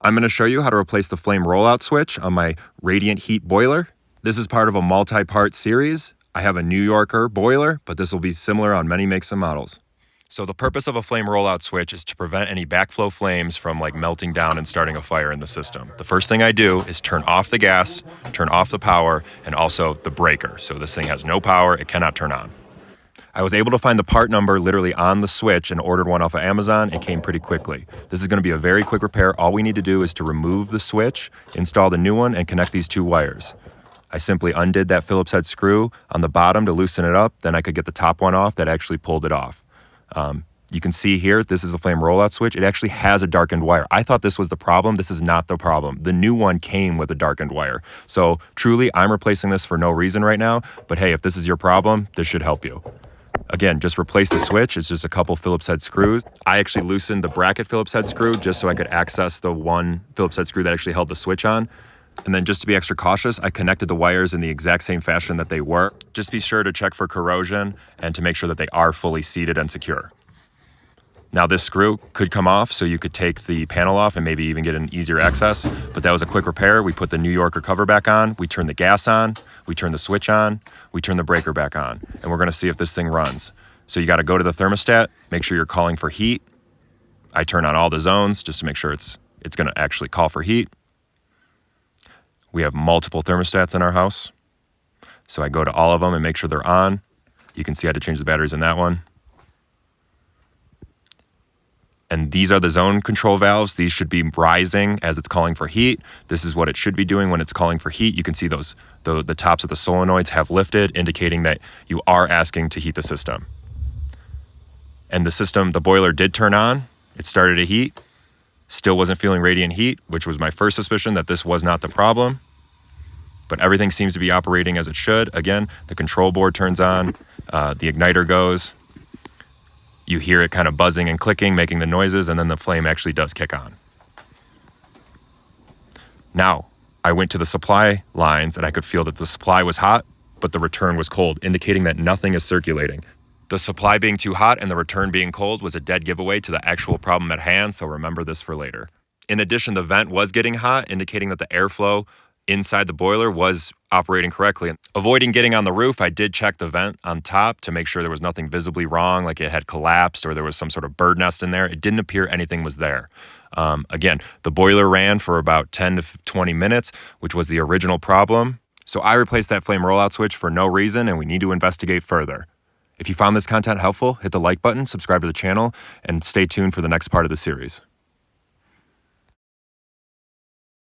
I'm going to show you how to replace the flame rollout switch on my radiant heat boiler. This is part of a multi-part series. I have a New Yorker boiler, but this will be similar on many makes and models. So the purpose of a flame rollout switch is to prevent any backflow flames from melting down and starting a fire in the system. The first thing I do is turn off the gas, turn off the power, and also the breaker. So this thing has no power, it cannot turn on. I was able to find the part number literally on the switch and ordered one off of Amazon. It came pretty quickly. This is going to be a very quick repair. All we need to do is to remove the switch, install the new one, and connect these two wires. I simply undid that Phillips head screw on the bottom to loosen it up. Then I could get the top one off that actually pulled it off. You can see here, this is a flame rollout switch. It actually has a darkened wire. I thought this was the problem. This is not the problem. The new one came with a darkened wire. So truly, I'm replacing this for no reason right now. But hey, if this is your problem, this should help you. Again, just replace the switch. It's just a couple Phillips head screws. I actually loosened the bracket Phillips head screw just so I could access the one Phillips head screw that actually held the switch on. And then just to be extra cautious, I connected the wires in the exact same fashion that they were. Just be sure to check for corrosion and to make sure that they are fully seated and secure. Now this screw could come off, so you could take the panel off and maybe even get an easier access, but that was a quick repair. We put the New Yorker cover back on, we turn the gas on, we turn the switch on, we turn the breaker back on, and we're gonna see if this thing runs. So you gotta go to the thermostat, make sure you're calling for heat. I turn on all the zones just to make sure it's gonna actually call for heat. We have multiple thermostats in our house, so I go to all of them and make sure they're on. You can see I had to change the batteries in that one. And these are the zone control valves. These should be rising as it's calling for heat. This is what it should be doing when it's calling for heat. You can see the tops of the solenoids have lifted, indicating that you are asking to heat the system. And the boiler did turn on. It started to heat. Still wasn't feeling radiant heat, which was my first suspicion that this was not the problem. But everything seems to be operating as it should. Again, the control board turns on, the igniter goes. You hear it kind of buzzing and clicking, making the noises, and then the flame actually does kick on. Now, I went to the supply lines and I could feel that the supply was hot, but the return was cold, indicating that nothing is circulating. The supply being too hot and the return being cold was a dead giveaway to the actual problem at hand, so remember this for later. In addition, the vent was getting hot, indicating that the airflow inside the boiler was operating correctly. Avoiding getting on the roof, I did check the vent on top to make sure there was nothing visibly wrong, like it had collapsed or there was some sort of bird nest in there. It didn't appear anything was there. Again, the boiler ran for about 10 to 20 minutes, which was the original problem. So I replaced that flame rollout switch for no reason, and we need to investigate further. If you found this content helpful, hit the like button, subscribe to the channel, and stay tuned for the next part of the series.